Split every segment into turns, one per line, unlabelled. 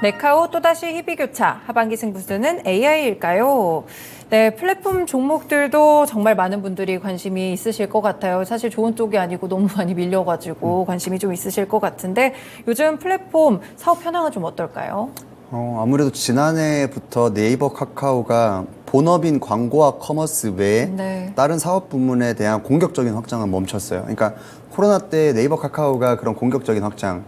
네카오 또다시 희비교차, 하반기 승부수는 AI일까요? 네, 플랫폼 종목들도 정말 많은 분들이 관심이 있으실 것 같아요. 사실 좋은 쪽이 아니고 너무 많이 밀려가지고 관심이 좀 있으실 것 같은데 요즘 플랫폼 사업 현황은 좀 어떨까요?
아무래도 지난해부터 네이버 카카오가 본업인 광고와 커머스 외에
네.
다른 사업 부문에 대한 공격적인 확장은 멈췄어요. 그러니까 코로나 때 네이버 카카오가 그런 공격적인 확장을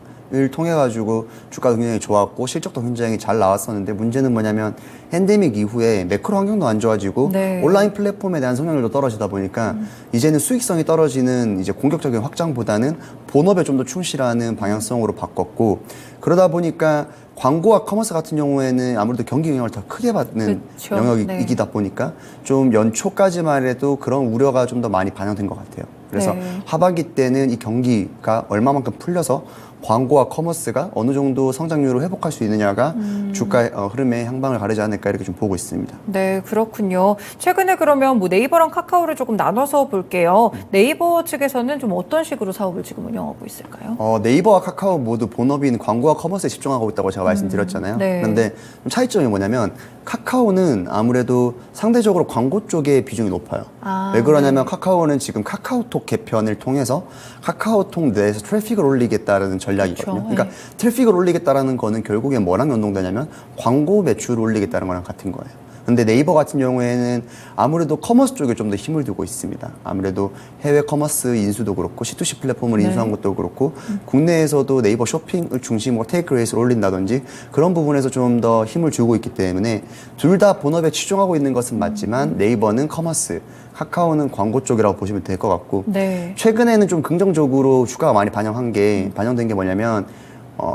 통해 가지고 주가도 굉장히 좋았고 실적도 굉장히 잘 나왔었는데 문제는 뭐냐면 팬데믹 이후에 매크로 환경도 안 좋아지고
네.
온라인 플랫폼에 대한 성장률도 떨어지다 보니까 이제는 수익성이 떨어지는 이제 공격적인 확장보다는 본업에 좀 더 충실하는 방향성으로 바꿨고 그러다 보니까 광고와 커머스 같은 경우에는 아무래도 경기 영향을 더 크게 받는
그쵸.
영역이다
네.
보니까 좀 연초까지만 해도 그런 우려가 좀 더 많이 반영된 것 같아요. 그래서
네.
하반기 때는 이 경기가 얼마만큼 풀려서 광고와 커머스가 어느 정도 성장률을 회복할 수 있느냐가 주가의 흐름의 향방을 가르지 않을까 이렇게 좀 보고 있습니다.
네, 그렇군요. 최근에 그러면 뭐 네이버랑 카카오를 조금 나눠서 볼게요. 네이버 측에서는 좀 어떤 식으로 사업을 지금 운영하고 있을까요?
네이버와 카카오 모두 본업인 광고와 커머스에 집중하고 있다고 제가 말씀드렸잖아요.
네.
그런데 좀 차이점이 뭐냐면 카카오는 아무래도 상대적으로 광고 쪽의 비중이 높아요.
아,
왜 그러냐면
네.
카카오는 지금 카카오톡 개편을 통해서 카카오톡 내에서 트래픽을 올리겠다라는 전략이거든요.
그렇죠.
그러니까 트래픽을 올리겠다라는 거는 결국엔 뭐랑 연동되냐면 광고 매출을 올리겠다는 거랑 같은 거예요. 근데 네이버 같은 경우에는 아무래도 커머스 쪽에 좀 더 힘을 두고 있습니다. 아무래도 해외 커머스 인수도 그렇고 C2C 플랫폼을
네.
인수한 것도 그렇고 국내에서도 네이버 쇼핑을 중심으로 테이크 레이스를 올린다든지 그런 부분에서 좀 더 힘을 주고 있기 때문에 둘 다 본업에 치중하고 있는 것은 맞지만 네이버는 커머스, 카카오는 광고 쪽이라고 보시면 될 것 같고
네.
최근에는 좀 긍정적으로 주가가 많이 반영된 게 뭐냐면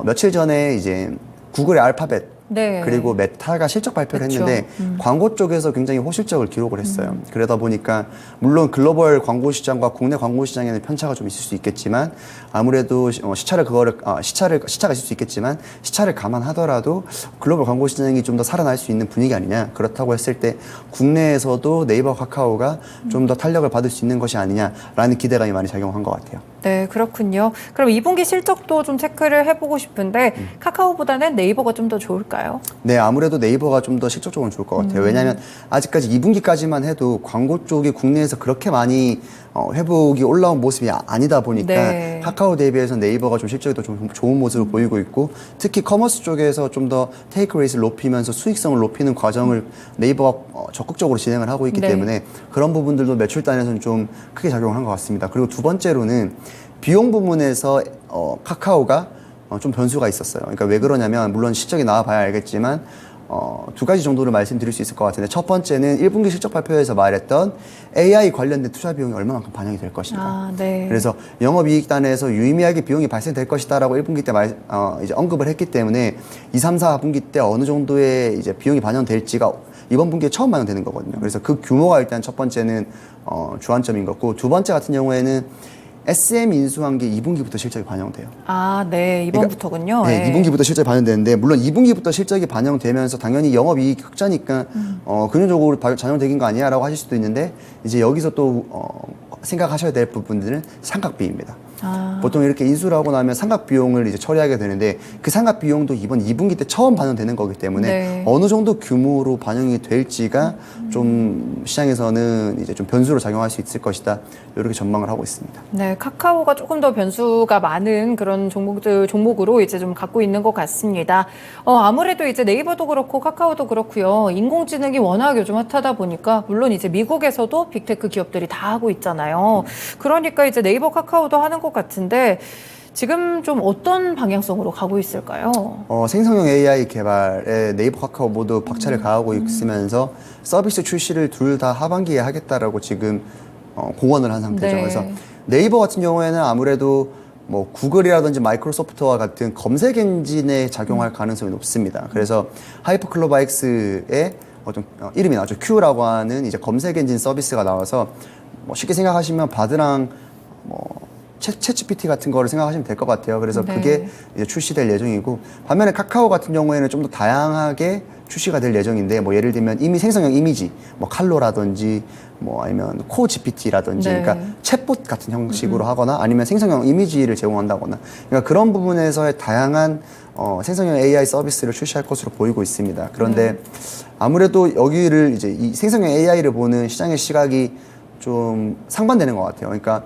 며칠 전에 이제 구글의 알파벳
네.
그리고 메타가 실적 발표를
그쵸.
했는데 광고 쪽에서 굉장히 호실적을 기록을 했어요. 그러다 보니까 물론 글로벌 광고 시장과 국내 광고 시장에는 편차가 좀 있을 수 있겠지만 아무래도 시차가 있을 수 있겠지만 시차를 감안하더라도 글로벌 광고 시장이 좀 더 살아날 수 있는 분위기 아니냐. 그렇다고 했을 때 국내에서도 네이버 카카오가 좀 더 탄력을 받을 수 있는 것이 아니냐라는 기대감이 많이 작용한 것 같아요.
네, 그렇군요. 그럼 2분기 실적도 좀 체크를 해보고 싶은데 카카오보다는 네이버가 좀 더 좋을까요?
네, 아무래도 네이버가 좀 더 실적적으로 좋을 것 같아요. 왜냐하면 아직까지 2분기까지만 해도 광고 쪽이 국내에서 그렇게 많이 회복이 올라온 모습이 아니다 보니까
네.
카카오 대비해서 네이버가 좀 실적이 더 좀 좋은 모습을 보이고 있고 특히 커머스 쪽에서 좀 더 테이크 레이스를 높이면서 수익성을 높이는 과정을 네이버가 적극적으로 진행을 하고 있기
네.
때문에 그런 부분들도 매출단에서는 좀 크게 작용을 한 것 같습니다. 그리고 두 번째로는 비용 부분에서 카카오가 좀 변수가 있었어요. 그러니까 왜 그러냐면 물론 실적이 나와봐야 알겠지만 두 가지 정도를 말씀드릴 수 있을 것 같은데 첫 번째는 1분기 실적 발표에서 말했던 AI 관련된 투자 비용이 얼마만큼 반영이 될 것인가.
아, 네.
그래서 영업이익단에서 유의미하게 비용이 발생될 것이다라고 1분기 때 이제 언급을 했기 때문에 2, 3, 4분기 때 어느 정도의 이제 비용이 반영될지가 이번 분기에 처음 반영되는 거거든요. 그래서 그 규모가 일단 첫 번째는 주안점인 거고 두 번째 같은 경우에는 SM 인수한 게 2분기부터 실적이 반영돼요.
아, 네. 이번부터군요.
네, 2분기부터 실적이 반영되는데 물론 2분기부터 실적이 반영되면서 당연히 영업이익 흑자니까 근본적으로 반영되긴 거 아니야라고 하실 수도 있는데 이제 여기서 또 생각하셔야 될 부분들은 삼각비입니다.
아.
보통 이렇게 인수를 하고 나면 삼각 비용을 이제 처리하게 되는데 그 삼각 비용도 이번 2분기 때 처음 반영되는 거기 때문에
네.
어느 정도 규모로 반영이 될지가 좀 시장에서는 이제 좀 변수로 작용할 수 있을 것이다. 이렇게 전망을 하고 있습니다.
네, 카카오가 조금 더 변수가 많은 그런 종목으로 이제 좀 갖고 있는 것 같습니다. 아무래도 이제 네이버도 그렇고 카카오도 그렇고요. 인공지능이 워낙 요즘 핫하다 보니까 물론 이제 미국에서도 빅테크 기업들이 다 하고 있잖아요. 그러니까 이제 네이버 카카오도 하는 것 같은데 지금 좀 어떤 방향성으로 가고 있을까요?
생성형 AI 개발에 네이버 카카오 모두 박차를 가하고 있으면서 서비스 출시를 둘 다 하반기에 하겠다라고 지금 공언을 한 상태죠.
네.
그래서 네이버 같은 경우에는 아무래도 뭐 구글이라든지 마이크로소프트와 같은 검색 엔진에 작용할 가능성이 높습니다. 그래서 하이퍼클로바엑스의 어떤 이름이 나왔죠. Q라고 하는 이제 검색 엔진 서비스가 나와서 뭐 쉽게 생각하시면 바드랑 뭐 챗GPT 같은 거를 생각하시면 될 것 같아요. 그래서
네.
그게 이제 출시될 예정이고, 반면에 카카오 같은 경우에는 좀 더 다양하게 출시가 될 예정인데, 뭐 예를 들면 이미 생성형 이미지, 뭐 칼로라든지 뭐 아니면 코 GPT라든지,
네.
그러니까 챗봇 같은 형식으로 하거나 아니면 생성형 이미지를 제공한다거나, 그러니까 그런 부분에서의 다양한 생성형 AI 서비스를 출시할 것으로 보이고 있습니다. 그런데 아무래도 여기를 이제 이 생성형 AI를 보는 시장의 시각이 좀 상반되는 것 같아요. 그러니까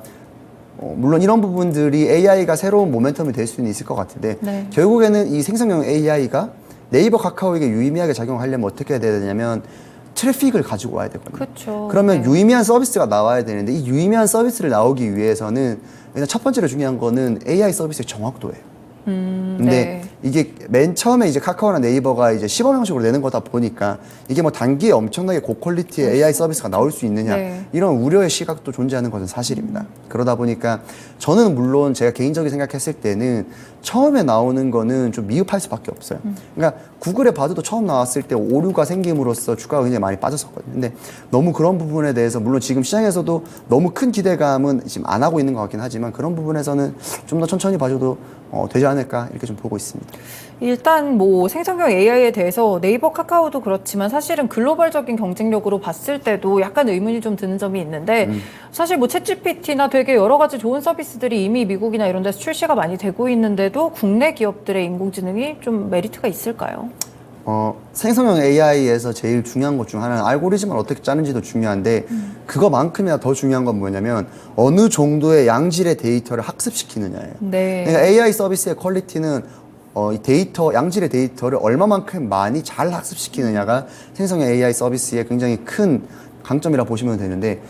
물론 이런 부분들이 AI가 새로운 모멘텀이 될 수는 있을 것 같은데,
네.
결국에는 이 생성형 AI가 네이버 카카오에게 유의미하게 작용하려면 어떻게 해야 되냐면 트래픽을 가지고 와야 되거든요.
그렇죠.
그러면
네.
유의미한 서비스가 나와야 되는데, 이 유의미한 서비스를 나오기 위해서는 일단 첫 번째로 중요한 거는 AI 서비스의 정확도예요. 근데
네.
이게 맨 처음에 이제 카카오나 네이버가 이제 시범 형식으로 내는 거다 보니까 이게 뭐 단기에 엄청나게 고퀄리티의 AI 서비스가 나올 수 있느냐,
네.
이런 우려의 시각도 존재하는 것은 사실입니다. 그러다 보니까 저는 물론 제가 개인적으로 생각했을 때는 처음에 나오는 거는 좀 미흡할 수밖에 없어요. 그러니까 구글에 봐도 처음 나왔을 때 오류가 생김으로써 주가가 굉장히 많이 빠졌었거든요. 근데 너무 그런 부분에 대해서 물론 지금 시장에서도 너무 큰 기대감은 지금 안 하고 있는 것 같긴 하지만, 그런 부분에서는 좀 더 천천히 봐줘도 되지 않을까 이렇게 좀 보고 있습니다.
일단 뭐 생성형 AI에 대해서 네이버, 카카오도 그렇지만 사실은 글로벌적인 경쟁력으로 봤을 때도 약간 의문이 좀 드는 점이 있는데, 사실 뭐 챗GPT나 되게 여러 가지 좋은 서비스들이 이미 미국이나 이런 데서 출시가 많이 되고 있는데도 국내 기업들의 인공지능이 좀 메리트가 있을까요?
생성형 AI에서 제일 중요한 것 중 하나는 알고리즘을 어떻게 짜는지도 중요한데, 그거만큼이나 더 중요한 건 뭐냐면 어느 정도의 양질의 데이터를 학습시키느냐예요.
네.
그러니까 AI 서비스의 퀄리티는 이 데이터, 양질의 데이터를 얼마만큼 많이 잘 학습시키느냐가 생성형 AI 서비스의 굉장히 큰 강점이라 보시면 되는데,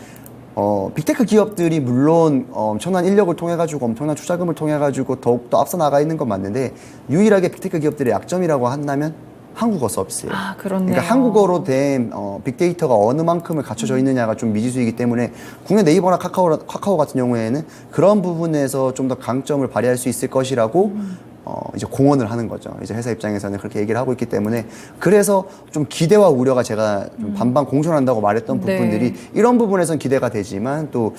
빅테크 기업들이 물론 엄청난 인력을 통해 가지고 엄청난 투자금을 통해 가지고 더욱더 앞서 나가 있는 건 맞는데, 유일하게 빅테크 기업들의 약점이라고 한다면 한국어 서비스예요.
아, 그렇네요.
그러니까 한국어로 된 빅데이터가 어느 만큼을 갖춰져 있느냐가 좀 미지수이기 때문에, 국내 네이버나 카카오 같은 경우에는 그런 부분에서 좀 더 강점을 발휘할 수 있을 것이라고 이제 공언을 하는 거죠. 이제 회사 입장에서는 그렇게 얘기를 하고 있기 때문에, 그래서 좀 기대와 우려가 제가 좀 반반 공존한다고 말했던
네.
부분들이 이런 부분에선 기대가 되지만 또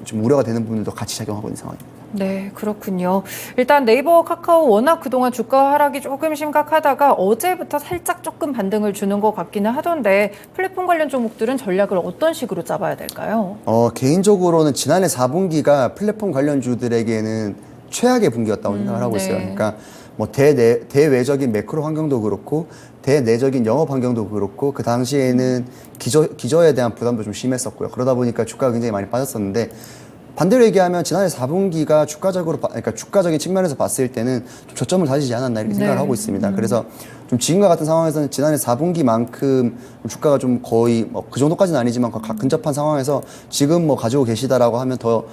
좀 우려가 되는 부분들도 같이 작용하고 있는 상황입니다.
네, 그렇군요. 일단 네이버, 카카오 워낙 그동안 주가 하락이 조금 심각하다가 어제부터 살짝 조금 반등을 주는 것 같기는 하던데, 플랫폼 관련 종목들은 전략을 어떤 식으로 짜봐야 될까요?
개인적으로는 지난해 4분기가 플랫폼 관련주들에게는 최악의 분기였다고 생각을 하고 있어요.
네.
그러니까 뭐 대외적인 매크로 환경도 그렇고 대내적인 영업 환경도 그렇고, 그 당시에는 기저에 대한 부담도 좀 심했었고요. 그러다 보니까 주가가 굉장히 많이 빠졌었는데, 반대로 얘기하면 지난해 4분기가 그러니까 주가적인 측면에서 봤을 때는 좀 저점을 다지지 않았나 이렇게 생각을 하고 있습니다. 그래서 좀 지금과 같은 상황에서는 지난해 4분기만큼 주가가 좀 거의 뭐 그 정도까지는 아니지만 근접한 상황에서 지금 뭐 가지고 계시다라고 하면 더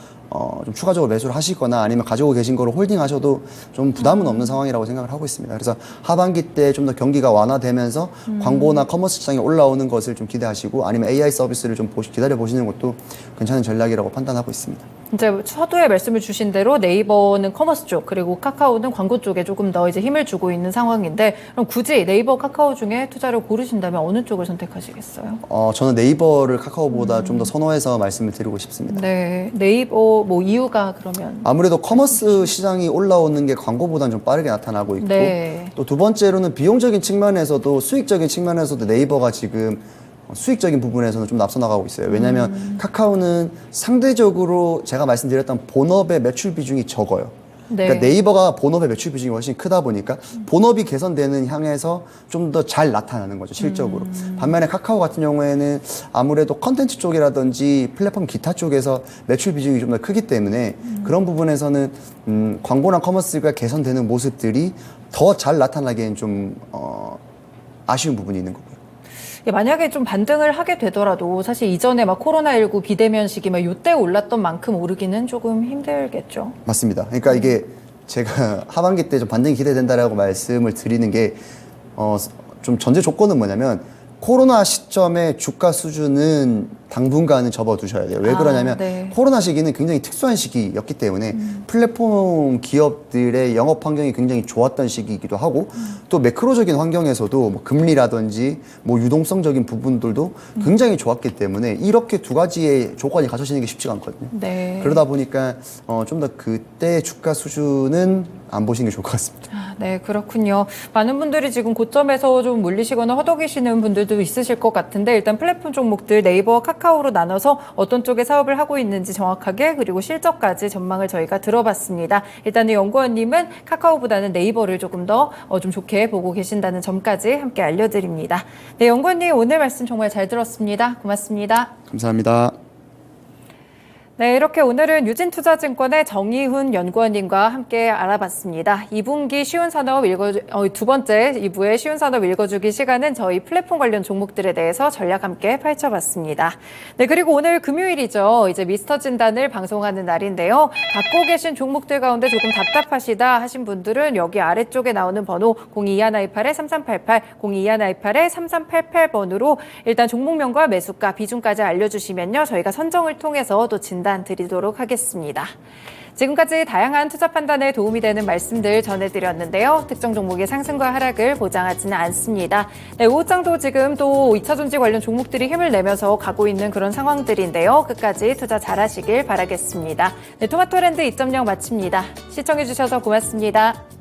좀 추가적으로 매수를 하시거나 아니면 가지고 계신 거를 홀딩하셔도 좀 부담은 없는 상황이라고 생각을 하고 있습니다. 그래서 하반기 때 좀 더 경기가 완화되면서 광고나 커머스 시장에 올라오는 것을 좀 기대하시고, 아니면 AI 서비스를 좀 기다려 보시는 것도 괜찮은 전략이라고 판단하고 있습니다.
이제 서두에 말씀을 주신 대로 네이버는 커머스 쪽, 그리고 카카오는 광고 쪽에 조금 더 이제 힘을 주고 있는 상황인데, 그럼 굳이 네이버, 카카오 중에 투자를 고르신다면 어느 쪽을 선택하시겠어요?
저는 네이버를 카카오보다 좀 더 선호해서 말씀을 드리고 싶습니다.
네, 네이버 뭐 이유가 그러면?
아무래도 커머스 시장이 올라오는 게 광고보다는 좀 빠르게 나타나고 있고,
네.
또 두 번째로는 비용적인 측면에서도 수익적인 측면에서도 네이버가 지금 수익적인 부분에서는 좀 앞서 나가고 있어요. 왜냐하면 카카오는 상대적으로 제가 말씀드렸던 본업의 매출 비중이 적어요.
네.
그러니까 네이버가 본업의 매출 비중이 훨씬 크다 보니까 본업이 개선되는 향해서 좀 더 잘 나타나는 거죠, 실적으로. 반면에 카카오 같은 경우에는 아무래도 컨텐츠 쪽이라든지 플랫폼 기타 쪽에서 매출 비중이 좀 더 크기 때문에 그런 부분에서는 광고나 커머스가 개선되는 모습들이 더 잘 나타나기엔 좀 아쉬운 부분이 있는 거고요.
만약에 좀 반등을 하게 되더라도 사실 이전에 막 코로나19 비대면 시기 막 요때 올랐던 만큼 오르기는 조금 힘들겠죠.
맞습니다. 그러니까 이게 제가 하반기 때 좀 반등이 기대된다라고 말씀을 드리는 게 좀 전제 조건은 뭐냐면, 코로나 시점에 주가 수준은 당분간은 접어두셔야 돼요. 왜 그러냐면
네.
코로나 시기는 굉장히 특수한 시기였기 때문에 플랫폼 기업들의 영업 환경이 굉장히 좋았던 시기이기도 하고 또 매크로적인 환경에서도 뭐 금리라든지 뭐 유동성적인 부분들도 굉장히 좋았기 때문에 이렇게 두 가지의 조건이 갖춰지는 게 쉽지가 않거든요.
네.
그러다 보니까 좀 더 그때 주가 수준은 안 보시는 게 좋을 것 같습니다.
네, 그렇군요. 많은 분들이 지금 고점에서 좀 물리시거나 허덕이시는 분들도 있으실 것 같은데 일단 플랫폼 종목들 네이버, 카카오로 나눠서 어떤 쪽에 사업을 하고 있는지 정확하게 그리고 실적까지 전망을 저희가 들어봤습니다. 일단은 연구원님은 카카오보다는 네이버를 조금 더 좀 좋게 보고 계신다는 점까지 함께 알려드립니다. 네, 연구원님 오늘 말씀 정말 잘 들었습니다. 고맙습니다.
감사합니다.
네, 이렇게 오늘은 유진투자증권의 정의훈 연구원님과 함께 알아봤습니다. 2분기 쉬운 산업 두 번째 2부의 쉬운 산업 읽어주기 시간은 저희 플랫폼 관련 종목들에 대해서 전략 함께 펼쳐봤습니다. 네, 그리고 오늘 금요일이죠. 이제 미스터 진단을 방송하는 날인데요. 갖고 계신 종목들 가운데 조금 답답하시다 하신 분들은 여기 아래쪽에 나오는 번호 022128-3388, 022128-3388번으로 일단 종목명과 매수가, 비중까지 알려주시면요. 저희가 선정을 통해서 또 진단 드리도록 하겠습니다. 지금까지 다양한 투자 판단에 도움이 되는 말씀들 전해드렸는데요. 특정 종목의 상승과 하락을 보장하지는 않습니다. 네, 오후장도 지금 또 2차전지 관련 종목들이 힘을 내면서 가고 있는 그런 상황들인데요. 끝까지 투자 잘하시길 바라겠습니다. 네, 토마토랜드 2.0 마칩니다. 시청해주셔서 고맙습니다.